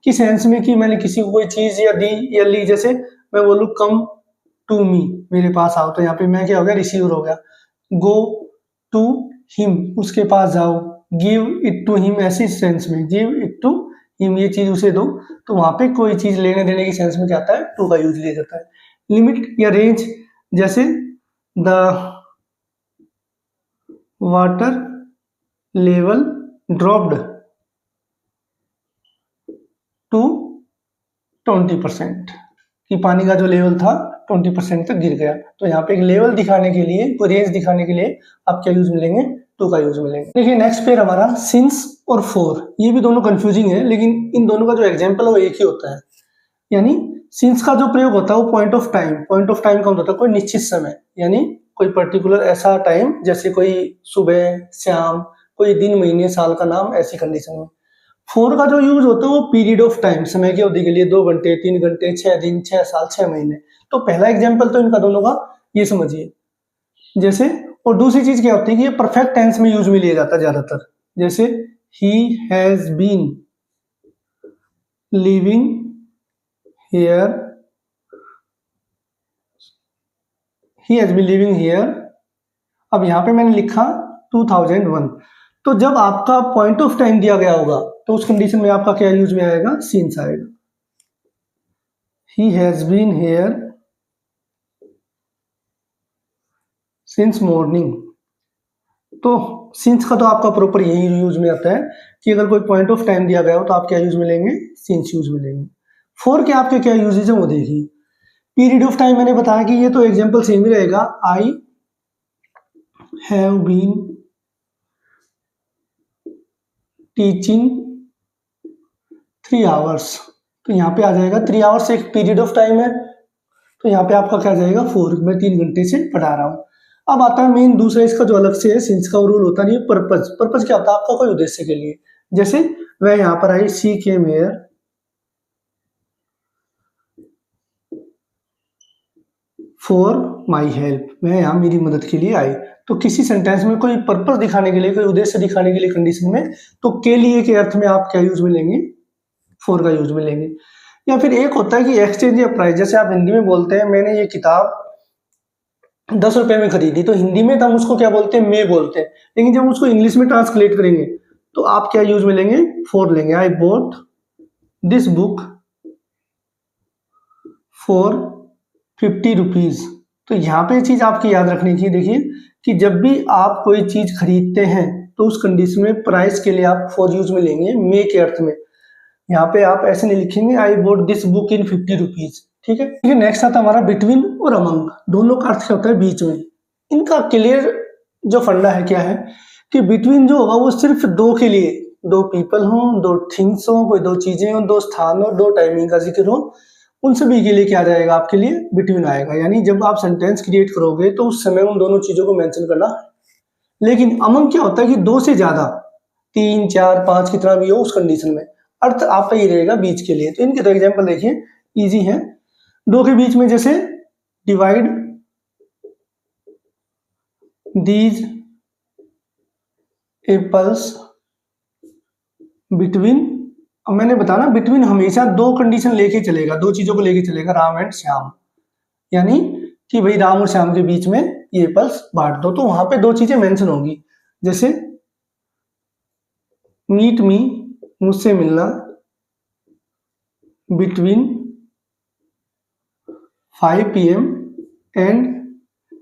की सेंस में कि मैंने किसी को कोई चीज या दी या ली, जैसे मैं बोलूँ कम टू मी, मेरे पास आओ, तो यहाँ पे मैं क्या हो गया, रिसीवर हो गया। गो टू हिम, उसके पास जाओ। गिव इट टू हिम, ऐसी सेंस में गिव इट टू हिम, ये चीज उसे दो, तो वहां पे कोई चीज लेने देने की सेंस में क्या आता है, टू का यूज लिया जाता है। लिमिट या रेंज, जैसे the water level dropped to 20%, कि पानी का जो लेवल था 20% तक गिर गया। तो यहाँ पे एक लेवल दिखाने के लिए, कोई रेंज दिखाने के लिए आप क्या यूज मिलेंगे, टू का यूज मिलेंगे। देखिए नेक्स्ट पेयर हमारा सिंस और फोर, ये भी दोनों कंफ्यूजिंग है, लेकिन इन दोनों का जो एग्जाम्पल है वो एक ही होता है। यानी सिंस का जो प्रयोग होता है वो point of time, point of time का होता है कोई निश्चित समय, यानी कोई पर्टिकुलर ऐसा टाइम, जैसे कोई सुबह, शाम, कोई दिन, महीने, साल का नाम, ऐसी कंडीशन में। फोर का जो यूज होता है वो पीरियड ऑफ टाइम, समय की अवधि के लिए, 2 घंटे, 3 घंटे, 6 दिन, 6 साल, 6 महीने। तो पहला एग्जाम्पल तो इनका दोनों का ये समझिए। जैसे, और दूसरी चीज क्या होती है कि ये परफेक्ट टेंस में यूज में लिया जाता है ज्यादातर, जैसे he has been living here, he has been living here। अब यहाँ पे मैंने लिखा 2001। तो जब आपका पॉइंट ऑफ टाइम दिया गया होगा तो उस कंडीशन में आपका क्या यूज में आएगा, सिंस आएगा। He has been here since morning. तो सिंस का तो आपका प्रॉपर यही यूज में आता है कि अगर कोई पॉइंट ऑफ टाइम दिया गया हो तो आप क्या यूज में लेंगे, सिंस यूज में लेंगे। फॉर के आपके क्या यूजेज है वो देखिए। पीरियड ऑफ टाइम मैंने बताया कि ये तो एग्जांपल सेम ही रहेगा। I have been teaching 3 hours. तो यहाँ पे आ जाएगा 3 आवर्स एक पीरियड ऑफ टाइम है, तो यहाँ पे आपका क्या जाएगा 4, मैं 3 घंटे से पढ़ा रहा हूँ। अब आता है मेन दूसरा इसका जो अलग से है, सिंस का रूल होता नहीं है, पर्पज। पर्पज क्या होता है, आपका कोई उद्देश्य के लिए। जैसे वह यहाँ पर आई, she came here for my help, वह यहाँ मेरी मदद के लिए आई। तो किसी सेंटेंस में कोई पर्पज दिखाने के लिए, कोई उद्देश्य दिखाने के लिए कंडीशन में, तो के लिए के अर्थ में आप क्या यूज में लेंगे, फॉर का यूज में लेंगे। या फिर एक होता है कि एक्सचेंज या प्राइस। जैसे आप हिंदी में बोलते हैं मैंने ये किताब 10 रुपए में खरीदी, तो हिंदी में तो हम उसको क्या बोलते हैं, मैं बोलते हैं। लेकिन जब उसको इंग्लिश में ट्रांसलेट करेंगे तो आप क्या यूज में लेंगे, फॉर लेंगे। I bought this book for 50 rupees. तो यहाँ पे चीज आपकी याद रखने की, देखिए कि जब भी आप कोई चीज खरीदते हैं तो उस कंडीशन में प्राइस के लिए आप फॉर यूज में लेंगे, मे के अर्थ में। यहाँ पे आप ऐसे नहीं लिखेंगे I bought this book in 50 rupees. ठीक है। ठीक है, नेक्स्ट आता हमारा बिटवीन और अमंग। दोनों का अर्थ क्या होता है, बीच में। इनका क्लियर जो फंडा है क्या है कि बिटवीन जो होगा वो सिर्फ दो के लिए, दो पीपल हो, दो थिंग्स हो, कोई दो चीजें हो, दो स्थान हो, दो टाइमिंग का जिक्र हो, उन सभी के लिए क्या जाएगा, आपके लिए बिटवीन आएगा। यानी जब आप सेंटेंस क्रिएट करोगे तो उस समय उन दोनों चीजों को मेंशन करना। लेकिन अमंग क्या होता है कि दो से ज्यादा, 3, 4, 5 कितना भी हो उस कंडीशन में अर्थ आपका ये रहेगा बीच के लिए। तो इनके तो एग्जाम्पल देखिए, इजी है। दो के बीच में जैसे डिवाइड दीज एप्पल्स बिटवीन। अब मैंने बताया ना बिटवीन हमेशा दो कंडीशन लेके चलेगा, दो चीजों को लेके चलेगा, राम एंड श्याम। यानी कि भाई राम और श्याम के बीच में ये एप्पल्स बांट दो, तो वहां पे दो चीजें मेंशन होंगी। जैसे मीट मी, मुझसे मिलना, बिटवीन 5 PM एंड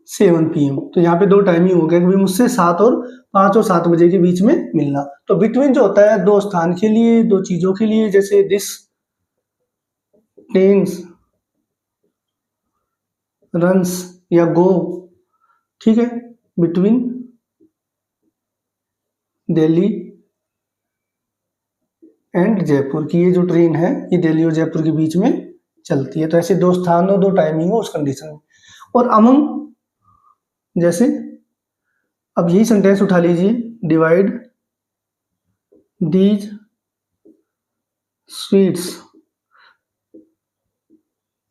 7 PM। तो यहाँ पे दो टाइमिंग हो गया कि मुझसे 7 और 5 और 7 बजे के बीच में मिलना। तो बिटवीन जो होता है दो स्थान के लिए, दो चीजों के लिए। जैसे दिस ट्रेन्स रन्स या गो, ठीक है, बिटवीन दिल्ली एंड जयपुर की ये जो ट्रेन है ये दिल्ली और जयपुर के बीच में चलती है। तो ऐसे दो स्थान हो, दो टाइमिंग हो उस कंडीशन में। और अमंग जैसे अब यही सेंटेंस उठा लीजिए, divide these sweets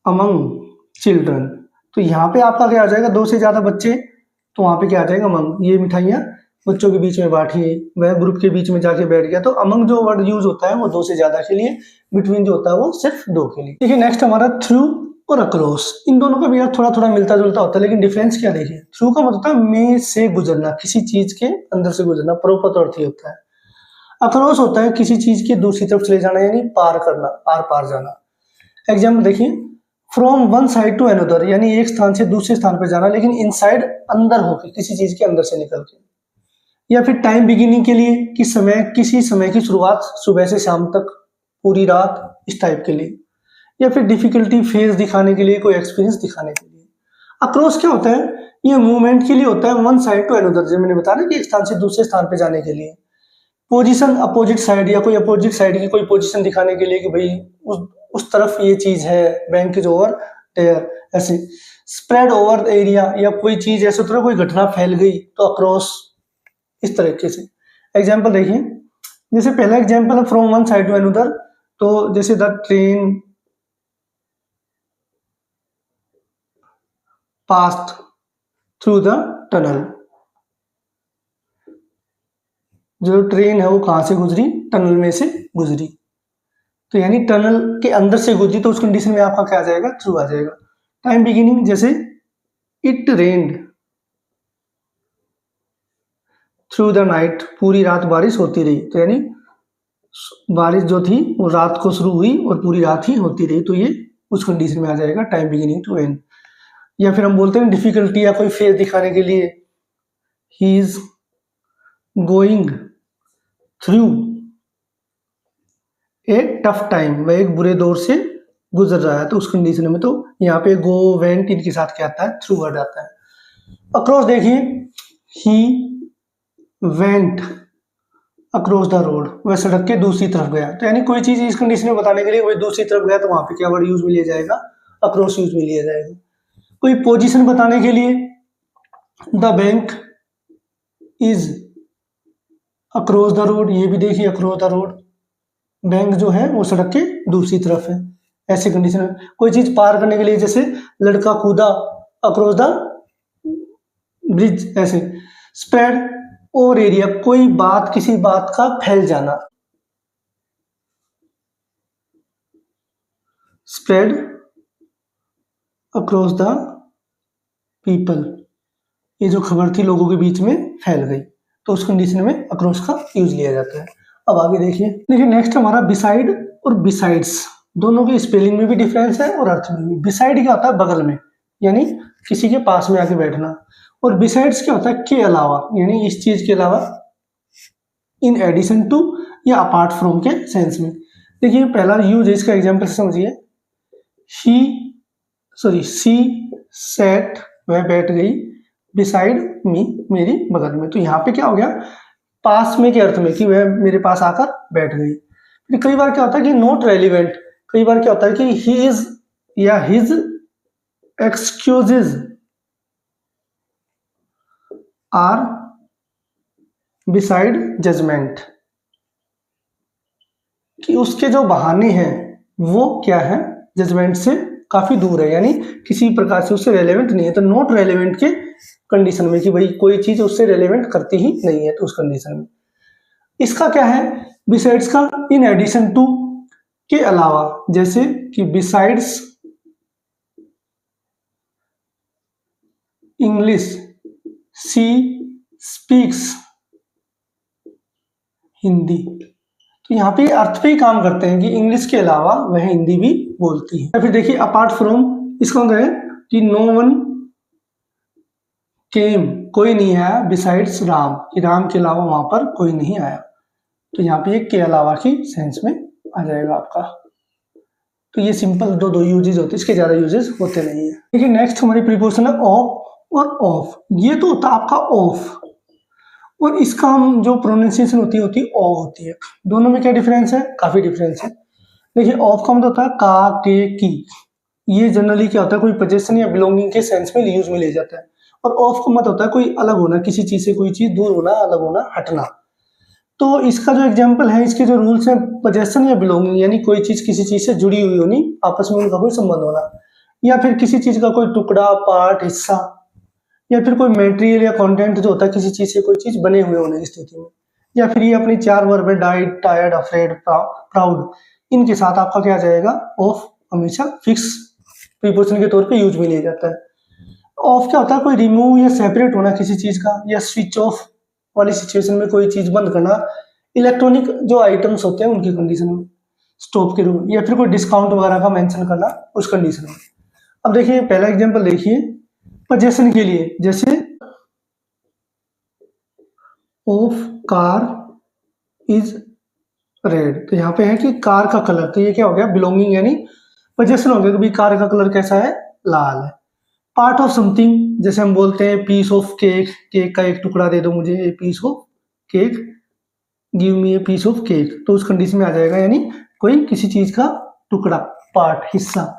among children. तो यहाँ पे आपका क्या आ जाएगा, दो से ज्यादा बच्चे, तो वहां पे क्या आ जाएगा अमंग। ये मिठाइयाँ बच्चों के बीच में बांटिए, वह ग्रुप के बीच में जाके बैठ गया। तो अमंग जो वर्ड यूज होता है वो दो से ज्यादा के लिए, बिटवीन जो होता है वो सिर्फ दो के लिए। देखिए नेक्स्ट हमारा थ्रू और अक्रॉस। इन दोनों का भी यार थोड़ा थोड़ा मिलता जुलता होता है, लेकिन डिफरेंस क्या देखिए। थ्रू का मतलब होता है में से गुजरना, किसी चीज के अंदर से गुजरना, प्रॉपर तौर से होता है। अक्रॉस होता है किसी चीज के दूसरी तरफ चले जाना, यानी पार करना, आर पार जाना। एग्जाम्पल देखिए, from one side to another, यानी एक स्थान से दूसरे स्थान पर जाना, लेकिन इनसाइड अंदर होकर, किसी चीज के अंदर से निकल के। या फिर टाइम बिगिनिंग के लिए, किसी समय की शुरुआत सुबह से शाम तक, पूरी रात, इस टाइप के लिए। या फिर डिफिकल्टी फेज दिखाने के लिए, कोई एक्सपीरियंस दिखाने के लिए। अक्रॉस क्या होता है, ये मूवमेंट के लिए होता है, वन साइड टू अनदर, जैसे मैंने बताया कि एक स्थान से दूसरे स्थान पे जाने के लिए। पोजीशन अपोजिट साइड, या कोई अपोजिट साइड की कोई पोजीशन दिखाने के लिए कि भाई उस तरफ ये चीज है, बैंक इज ओवर देयर, ऐसे। स्प्रेड ओवर एरिया, या कोई चीज ऐसे तरह कोई घटना फैल गई तो अक्रॉस, इस तरीके से। एग्जाम्पल देखिए, जैसे पहला एग्जाम्पल है from one side to another, तो जैसे the train passed through the tunnel. जो ट्रेन है वो कहाँ से गुजरी, टनल में से गुजरी, तो यानी टनल के अंदर से गुजरी, तो उस कंडीशन में आपका क्या आ जाएगा, ट्रू आ जाएगा। टाइम बिगिनिंग, जैसे it rained through the night, पूरी रात बारिश होती रही, तो यानी बारिश जो थी वो रात को शुरू हुई और पूरी रात ही होती रही, तो ये उस कंडीशन में आ जाएगा टाइम बिगिनिंग टू एंड। या फिर हम बोलते हैं डिफिकल्टी या कोई फेज दिखाने के लिए, he is going through a tough time, वह एक बुरे दौर से गुजर रहा है, तो उस कंडीशन में तो यहाँ पे गो वेंट इनके साथ क्या आता है, थ्रू वर्ड आता है। अक्रॉस देखिए, he went across the road, वह सड़क के दूसरी तरफ गया, तो यानी कोई चीज इस कंडीशन में बताने के लिए वह दूसरी तरफ गया, तो वहां पे क्या वर्ड यूज में लिया जाएगा, अक्रॉस यूज में लिया जाएगा। कोई पोजीशन बताने के लिए, the bank is across the road, ये भी देखिए अक्रॉस द रोड, बैंक जो है वो सड़क के दूसरी तरफ है, ऐसे कंडीशन में। कोई चीज पार करने के लिए, जैसे लड़का कूदा अक्रॉस द ब्रिज, ऐसे। स्प्रेड और एरिया, कोई बात, किसी बात का फैल जाना, स्प्रेड अक्रॉस द पीपल, ये जो खबर थी लोगों के बीच में फैल गई, तो उस कंडीशन में अक्रॉस का यूज लिया जाता है। अब आगे देखिए नेक्स्ट हमारा बिसाइड और बिसाइड्स, दोनों के स्पेलिंग में भी डिफरेंस है और अर्थ में भी। बिसाइड क्या होता है, बगल में, यानी किसी के पास में आके बैठना, और बिसाइड्स क्या होता है, के अलावा, यानी इस चीज के अलावा, इन एडिशन टू या अपार्ट फ्रॉम के सेंस में। देखिए पहला यूज है, इसका एग्जाम्पल समझिए, सी सेट, वह बैठ गई, बिसाइड मी, मेरी बगल में, तो यहाँ पे क्या हो गया, पास में के अर्थ में, कि वह मेरे पास आकर बैठ गई। फिर कई बार क्या होता है कि नॉट रेलिवेंट, कई बार क्या होता है कि ही इज या his excuses are beside judgement, कि उसके जो बहाने हैं वो क्या है, जजमेंट से काफी दूर है, यानी किसी प्रकार से उससे रेलेवेंट नहीं है, तो नॉट रेलेवेंट के कंडीशन में, कि भाई कोई चीज उससे रेलेवेंट करती ही नहीं है, तो उस कंडीशन में। इसका क्या है, बिसाइड्स का, इन एडिशन टू, के अलावा, जैसे कि besides English she speaks Hindi, तो यहाँ पे अर्थ पे ही काम करते हैं कि इंग्लिश के अलावा वह हिंदी भी बोलती है। फिर देखिए अपार्ट फ्रॉम, इसका मतलब है कि नो वन केम, कोई नहीं आया, बिसाइड्स राम, कि राम के अलावा वहां पर कोई नहीं आया, तो यहाँ पे के अलावा की सेंस में आ जाएगा आपका। तो ये सिंपल दो यूजेस होते हैं, इसके ज्यादा यूजेस होते नहीं है। देखिए नेक्स्ट हमारी प्रीपोजिशन है ऑफ और ऑफ, ये तो होता है आपका ऑफ, और इसका हम जो प्रोनाउंसिएशन होती है ऑ होती है। दोनों में क्या डिफरेंस है, काफी डिफरेंस है। देखिए ऑफ का मतलब होता है का, के, की, ये जनरली क्या होता है, कोई पोजेशन या बिलोंगिंग के सेंस में यूज में ले जाता है, और ऑफ का मतलब होता है कोई अलग होना, किसी चीज से कोई चीज दूर होना, अलग होना, हटना। तो इसका जो एग्जाम्पल है, इसके जो रूल्स हैं, पोजेशन या बिलोंगिंग, यानी कोई चीज किसी चीज से जुड़ी हुई होनी, आपस में उनका कोई संबंध होना, या फिर किसी चीज का कोई टुकड़ा, पार्ट, हिस्सा, या फिर कोई मटेरियल या कंटेंट जो होता है किसी चीज से कोई चीज बने हुए होने की स्थिति में, या फिर ये अपनी चार वर्ब में डाइड, टायर्ड, अफ्रेड, प्राउड, इनके साथ आपका क्या जाएगा, ऑफ हमेशा फिक्स प्रीपोजिशन के तौर पे यूज में लिया जाता है। ऑफ क्या होता है, कोई रिमूव या सेपरेट होना किसी चीज का, या स्विच ऑफ वाली सिचुएशन में कोई चीज बंद करना, इलेक्ट्रॉनिक जो आइटम्स होते हैं उनकी कंडीशन में, स्टॉप के रूप, या फिर कोई डिस्काउंट वगैरह का मेंशन करना उस कंडीशन में। अब देखिए पहला एग्जांपल देखिए पोजेशन के लिए, जैसे ऑफ कार इज रेड, तो यहाँ पे है कि कार का कलर, तो ये क्या हो गया, बिलोंगिंग, यानी पोजेशन हो गया कि भाई कार का कलर कैसा है, लाल है। पार्ट ऑफ समथिंग, जैसे हम बोलते हैं पीस ऑफ केक, केक का एक टुकड़ा दे दो मुझे, a piece of cake, give me a piece of cake, तो उस कंडीशन में आ जाएगा, यानी कोई किसी चीज का टुकड़ा, पार्ट, हिस्सा।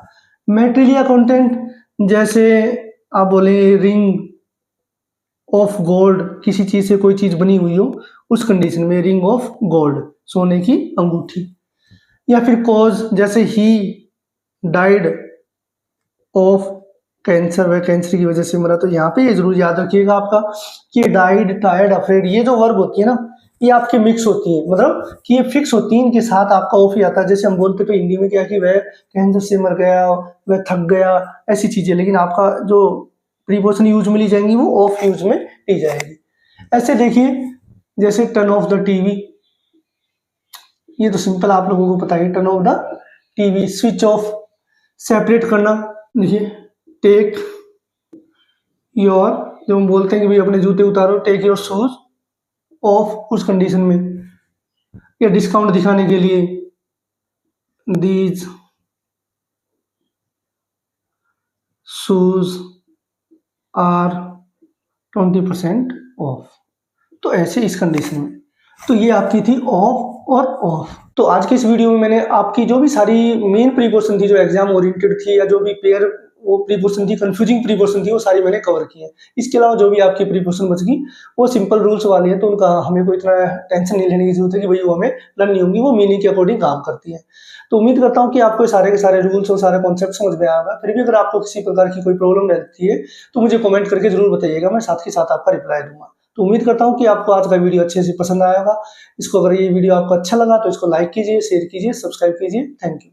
मेटेरियल या कंटेंट, जैसे आप बोले रिंग ऑफ गोल्ड, किसी चीज से कोई चीज बनी हुई हो, उस कंडीशन में रिंग ऑफ गोल्ड, सोने की अंगूठी। या फिर कॉज, जैसे ही डाइड ऑफ कैंसर, वह कैंसर की वजह से मरा, तो यहाँ पे ये जरूर याद रखिएगा आपका कि डाइड, टायर्ड, अफ्रेड, ये जो वर्ब होती है ना, ये आपके मिक्स होती हैं, मतलब कि ये फिक्स होती हैं, इनके साथ आपका ऑफ ही आता है। जैसे हम बोलते तो हिंदी में क्या कि वह कैंसर से मर गया, वह थक गया, ऐसी चीजें। लेकिन आपका जो प्रीपोजिशन यूज में ली जाएंगी वो ऑफ यूज में ली जाएगी। ऐसे देखिए, जैसे टर्न ऑफ द टीवी, ये तो सिंपल आप लोगों को पता है, turn off the TV, switch off, separate करना। देखिए, टेक योर, जब हम बोलते हैं कि भाई अपने जूते उतारो, टेक योर शूज ऑफ उस कंडीशन में। या डिस्काउंट दिखाने के लिए, दीज शूज आर 20% ऑफ। तो ऐसे इस कंडीशन में, तो ये आपकी थी ऑफ और ऑफ। तो आज के इस वीडियो में मैंने आपकी जो भी सारी मेन प्रीपोजिशन थी, जो एग्जाम ओरिएंटेड थी, या जो भी पेयर वो प्रीपोजिशन थी, कंफ्यूजिंग प्रीपोजिशन थी, वो सारी मैंने कवर की है। इसके अलावा जो भी आपकी प्रीपोजिशन बच गई वो सिंपल रूल्स वाली है, तो उनका हमें कोई इतना टेंशन नहीं लेने की जरूरत है कि भाई वो हमें लर्न नहीं होंगी, वो मीनिंग के अकॉर्डिंग काम करती है। तो उम्मीद करता हूँ कि आपको सारे के सारे रूल्स और सारे कॉन्सेप्ट समझ में आएगा। फिर भी अगर आपको किसी प्रकार की कोई प्रॉब्लम रहती है तो मुझे कमेंट करके जरूर बताइएगा, मैं साथ के साथ आपका रिप्लाई दूंगा। तो उम्मीद करता हूँ कि आपको आज का वीडियो अच्छे से पसंद आएगा। इसको, अगर ये वीडियो आपको अच्छा लगा तो इसको लाइक कीजिए, शेयर कीजिए, सब्सक्राइब कीजिए। Thank you.